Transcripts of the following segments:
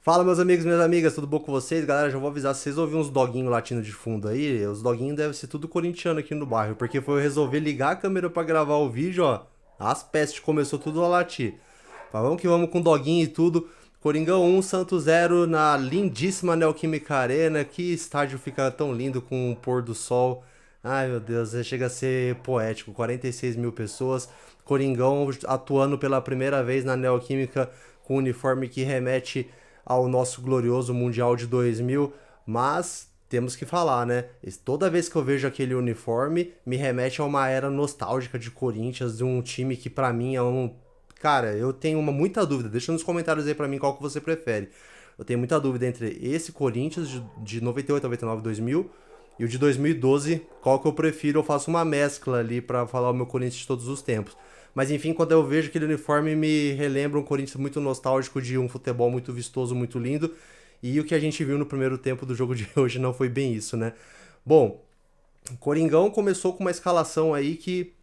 Fala, meus amigos e minhas amigas, tudo bom com vocês? Galera, já vou avisar, se vocês ouvirem uns doguinhos latindo de fundo aí, os doguinhos devem ser tudo corintiano aqui no bairro, porque foi eu resolver ligar a câmera pra gravar o vídeo, ó, as pestes começou tudo a latir. Mas vamos que vamos com doguinho e tudo. Coringão 1, Santos 0 na lindíssima Neoquímica Arena. Que estádio fica tão lindo com o pôr do sol. Ai, meu Deus, chega a ser poético. 46 mil pessoas. Coringão atuando pela primeira vez na Neoquímica com um uniforme que remete ao nosso glorioso Mundial de 2000. Mas temos que falar, né? Toda vez que eu vejo aquele uniforme, me remete a uma era nostálgica de Corinthians, de um time que pra mim é um... Cara, eu tenho muita dúvida. Deixa nos comentários aí pra mim qual que você prefere. Eu tenho muita dúvida entre esse Corinthians de 98, 99, 2000 e o de 2012, qual que eu prefiro. Eu faço uma mescla ali pra falar o meu Corinthians de todos os tempos. Mas enfim, quando eu vejo aquele uniforme, me relembra um Corinthians muito nostálgico, de um futebol muito vistoso, muito lindo. E o que a gente viu no primeiro tempo do jogo de hoje não foi bem isso, né? Bom, o Coringão começou com uma escalação aí que,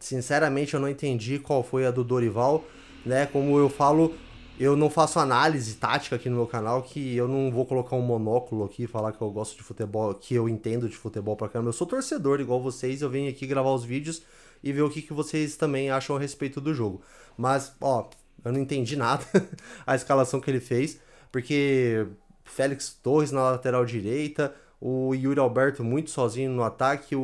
sinceramente, eu não entendi qual foi a do Dorival, né? Como eu falo, eu não faço análise tática aqui no meu canal, que eu não vou colocar um monóculo aqui e falar que eu gosto de futebol, que eu entendo de futebol pra caramba. Eu sou torcedor igual vocês, eu venho aqui gravar os vídeos e ver o que vocês também acham a respeito do jogo. Mas, ó, eu não entendi nada a escalação que ele fez, porque Félix Torres na lateral direita, o Yuri Alberto muito sozinho no ataque,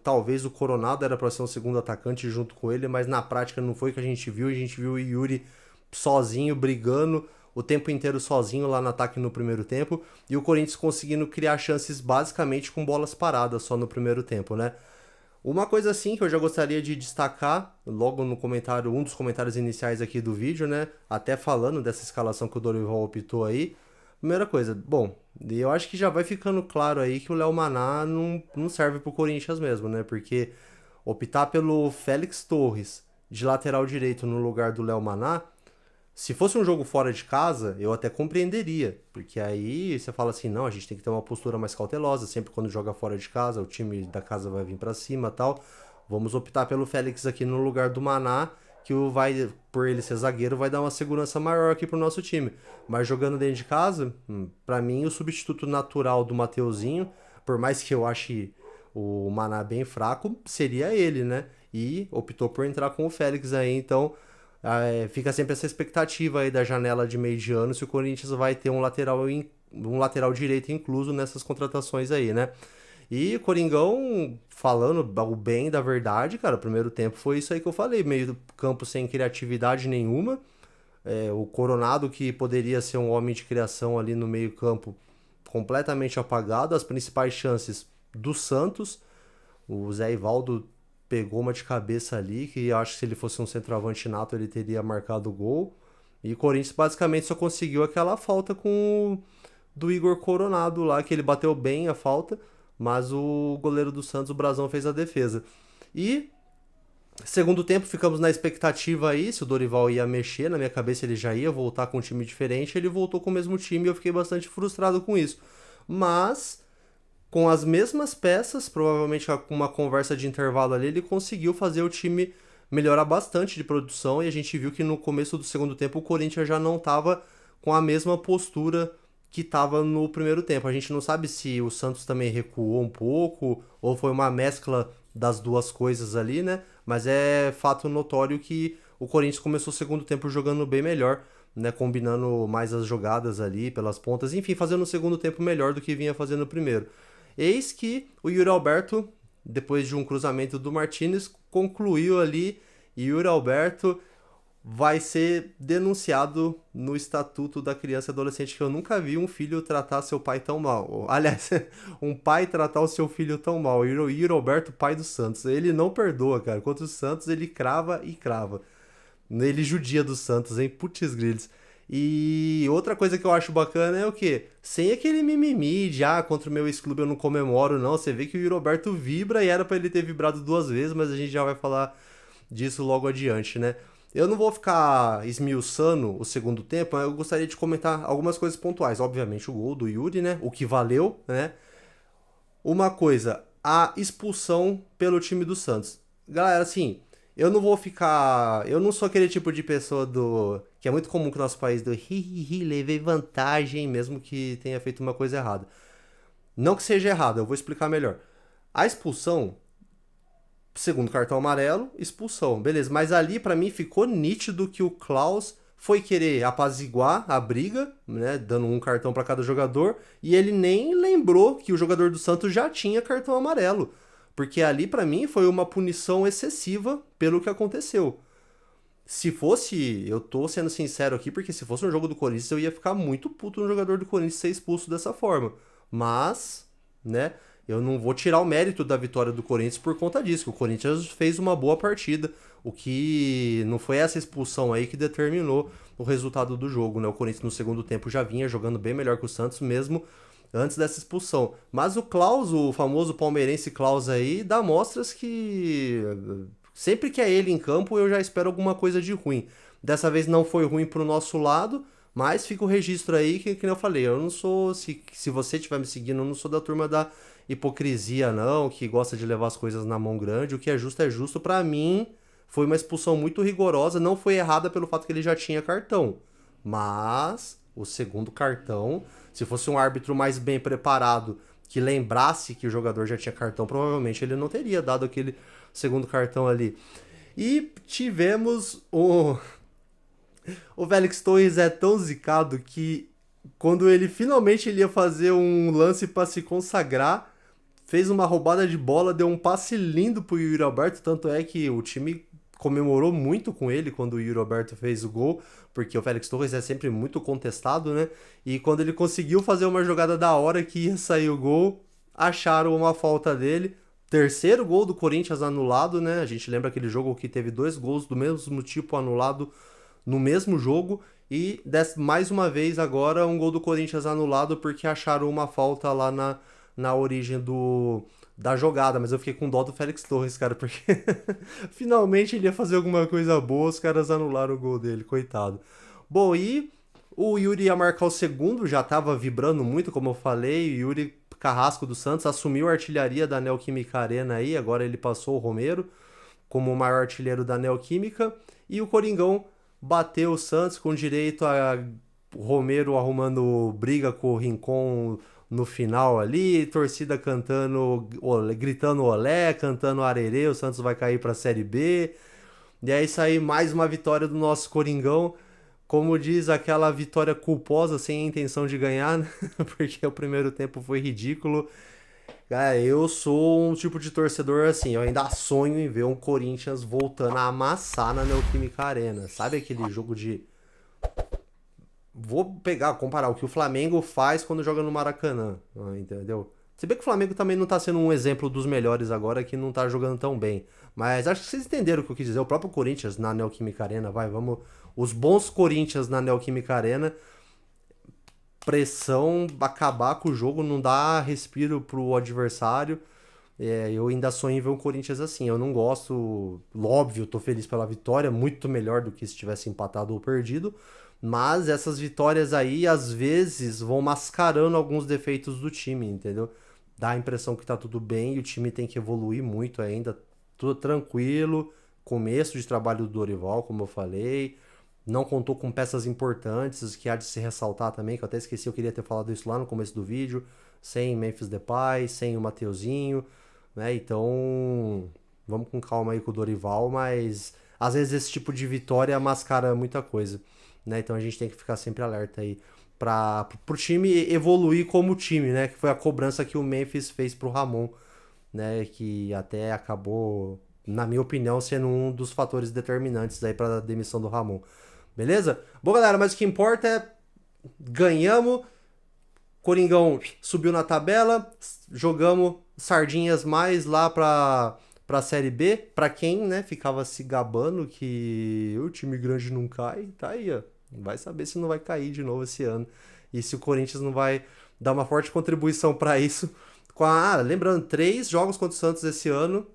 talvez o Coronado era para ser um segundo atacante junto com ele, mas na prática não foi o que a gente viu o Yuri sozinho, brigando o tempo inteiro sozinho lá no ataque no primeiro tempo, e o Corinthians conseguindo criar chances basicamente com bolas paradas só no primeiro tempo, né? Uma coisa assim que eu já gostaria de destacar, logo no comentário, um dos comentários iniciais aqui do vídeo, né? Até falando dessa escalação que o Dorival optou aí. Primeira coisa, bom, eu acho que já vai ficando claro aí que o Léo Maná não serve pro Corinthians mesmo, né? Porque optar pelo Félix Torres de lateral direito no lugar do Léo Maná, se fosse um jogo fora de casa, eu até compreenderia, porque aí você fala assim, não, a gente tem que ter uma postura mais cautelosa, sempre quando joga fora de casa, o time da casa vai vir pra cima, tal. Vamos optar pelo Félix aqui no lugar do Maná, que vai, por ele ser zagueiro, vai dar uma segurança maior aqui pro nosso time. Mas jogando dentro de casa, pra mim o substituto natural do Mateuzinho, por mais que eu ache o Maná bem fraco, seria ele, né? E optou por entrar com o Félix aí, então fica sempre essa expectativa aí da janela de meio de ano, se o Corinthians vai ter um lateral direito incluso nessas contratações aí, né? E Coringão, falando o bem da verdade, cara, o primeiro tempo foi isso aí que eu falei, meio do campo sem criatividade nenhuma. O Coronado, que poderia ser um homem de criação ali no meio campo, completamente apagado. As principais chances do Santos, o Zé Ivaldo pegou uma de cabeça ali, que eu acho que se ele fosse um centroavante nato ele teria marcado o gol. E o Corinthians basicamente só conseguiu aquela falta do Igor Coronado lá, que ele bateu bem a falta, mas o goleiro do Santos, o Brazão, fez a defesa. E segundo tempo ficamos na expectativa aí se o Dorival ia mexer. Na minha cabeça ele já ia voltar com um time diferente, ele voltou com o mesmo time e eu fiquei bastante frustrado com isso. Mas com as mesmas peças, provavelmente com uma conversa de intervalo ali, ele conseguiu fazer o time melhorar bastante de produção, e a gente viu que no começo do segundo tempo o Corinthians já não estava com a mesma postura que estava no primeiro tempo. A gente não sabe se o Santos também recuou um pouco ou foi uma mescla das duas coisas ali, né? Mas é fato notório que o Corinthians começou o segundo tempo jogando bem melhor, né? Combinando mais as jogadas ali pelas pontas, enfim, fazendo o segundo tempo melhor do que vinha fazendo no primeiro. Eis que o Yuri Alberto, depois de um cruzamento do Martinez, concluiu ali, e Yuri Alberto vai ser denunciado no Estatuto da Criança e Adolescente, que eu nunca vi um filho tratar seu pai tão mal. Aliás, um pai tratar o seu filho tão mal. O Yuri Alberto, pai do Santos, ele não perdoa, cara. Contra o Santos, ele crava e crava. Ele judia do Santos, hein? Putz grilhos. E outra coisa que eu acho bacana é o quê? Sem aquele mimimi de, contra o meu ex-clube eu não comemoro, não. Você vê que o Roberto vibra, e era pra ele ter vibrado duas vezes, mas a gente já vai falar disso logo adiante, né? Eu não vou ficar esmiuçando o segundo tempo, mas eu gostaria de comentar algumas coisas pontuais. Obviamente o gol do Yuri, né? O que valeu, né? Uma coisa, a expulsão pelo time do Santos. Galera, assim, eu não vou ficar. Eu não sou aquele tipo de pessoa que é muito comum que o nosso país do levei vantagem, mesmo que tenha feito uma coisa errada. Não que seja errado, eu vou explicar melhor. A expulsão, segundo cartão amarelo, expulsão, beleza. Mas ali pra mim ficou nítido que o Klaus foi querer apaziguar a briga, né, dando um cartão pra cada jogador, e ele nem lembrou que o jogador do Santos já tinha cartão amarelo, porque ali pra mim foi uma punição excessiva pelo que aconteceu. Se fosse, eu tô sendo sincero aqui, porque se fosse um jogo do Corinthians eu ia ficar muito puto no jogador do Corinthians ser expulso dessa forma. Mas, né, eu não vou tirar o mérito da vitória do Corinthians por conta disso, que o Corinthians fez uma boa partida, o que não foi essa expulsão aí que determinou o resultado do jogo, né? O Corinthians no segundo tempo já vinha jogando bem melhor que o Santos mesmo antes dessa expulsão. Mas o Klaus, o famoso palmeirense Klaus aí, dá mostras que sempre que é ele em campo eu já espero alguma coisa de ruim. Dessa vez não foi ruim pro nosso lado, mas fica o registro aí que eu falei, eu não sou, se você estiver me seguindo, eu não sou da turma da hipocrisia não, que gosta de levar as coisas na mão grande, o que é justo pra mim, foi uma expulsão muito rigorosa, não foi errada pelo fato que ele já tinha cartão, mas o segundo cartão, se fosse um árbitro mais bem preparado, que lembrasse que o jogador já tinha cartão, provavelmente ele não teria dado aquele segundo cartão ali. E tivemos o Félix Torres é tão zicado que quando ele finalmente ele ia fazer um lance para se consagrar, fez uma roubada de bola, deu um passe lindo pro Yuri Alberto, tanto é que o time comemorou muito com ele quando o Yuri Alberto fez o gol, porque o Félix Torres é sempre muito contestado, né? E quando ele conseguiu fazer uma jogada da hora que ia sair o gol, acharam uma falta dele. Terceiro gol do Corinthians anulado, né? A gente lembra aquele jogo que teve 2 gols do mesmo tipo anulado no mesmo jogo. E mais uma vez agora um gol do Corinthians anulado porque acharam uma falta lá na origem da jogada. Mas eu fiquei com dó do Félix Torres, cara, porque finalmente ele ia fazer alguma coisa boa, os caras anularam o gol dele, coitado. Bom, e o Yuri ia marcar o segundo, já tava vibrando muito, como eu falei, o Yuri Carrasco do Santos assumiu a artilharia da Neoquímica Arena aí, agora ele passou o Romero como o maior artilheiro da Neoquímica, e o Coringão bateu o Santos com direito a Romero arrumando briga com o Rincon no final ali, torcida cantando, gritando olé, cantando arerê, o Santos vai cair pra Série B. E é isso aí, mais uma vitória do nosso Coringão. Como diz, aquela vitória culposa, sem a intenção de ganhar, né? Porque o primeiro tempo foi ridículo. Cara, eu sou um tipo de torcedor assim, eu ainda sonho em ver um Corinthians voltando a amassar na Neoquímica Arena. Sabe aquele jogo de... Vou comparar o que o Flamengo faz quando joga no Maracanã, entendeu? Se bem que o Flamengo também não tá sendo um exemplo dos melhores agora, que não tá jogando tão bem. Mas acho que vocês entenderam o que eu quis dizer. O próprio Corinthians na Neoquímica Arena, vamos... Os bons Corinthians na Neoquímica Arena, pressão, acabar com o jogo, não dá respiro pro adversário. Eu ainda sonho em ver um Corinthians assim. Eu não gosto, óbvio, tô feliz pela vitória, muito melhor do que se tivesse empatado ou perdido. Mas essas vitórias aí, às vezes, vão mascarando alguns defeitos do time, entendeu? Dá a impressão que tá tudo bem e o time tem que evoluir muito ainda. Tudo tranquilo, começo de trabalho do Dorival, como eu falei. Não contou com peças importantes, que há de se ressaltar também, que eu até esqueci, eu queria ter falado isso lá no começo do vídeo. Sem Memphis Depay, sem o Mateuzinho, né? Então, vamos com calma aí com o Dorival, mas às vezes esse tipo de vitória mascara muita coisa, né? Então a gente tem que ficar sempre alerta aí pro time evoluir como time, né? Que foi a cobrança que o Memphis fez pro Ramon, né? Que até acabou, na minha opinião, sendo um dos fatores determinantes aí para a demissão do Ramon. Beleza? Bom, galera, mas o que importa é ganhamos, Coringão subiu na tabela, jogamos sardinhas mais lá pra Série B. Pra quem, né, ficava se gabando que o time grande não cai, tá aí, ó. Vai saber se não vai cair de novo esse ano. E se o Corinthians não vai dar uma forte contribuição pra isso. Lembrando, 3 jogos contra o Santos esse ano,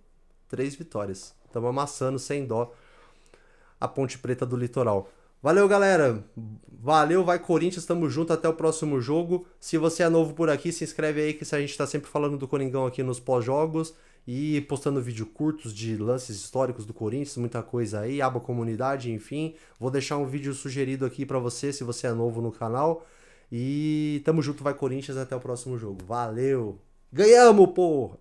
3 vitórias. Estamos amassando sem dó a Ponte Preta do Litoral. Valeu, galera. Valeu, vai Corinthians, tamo junto, até o próximo jogo. Se você é novo por aqui, se inscreve aí que a gente tá sempre falando do Coringão aqui nos pós-jogos. e postando vídeo curtos de lances históricos do Corinthians, muita coisa aí, aba comunidade, enfim. Vou deixar um vídeo sugerido aqui pra você, se você é novo no canal. E tamo junto, vai Corinthians, até o próximo jogo. Valeu! Ganhamos, porra!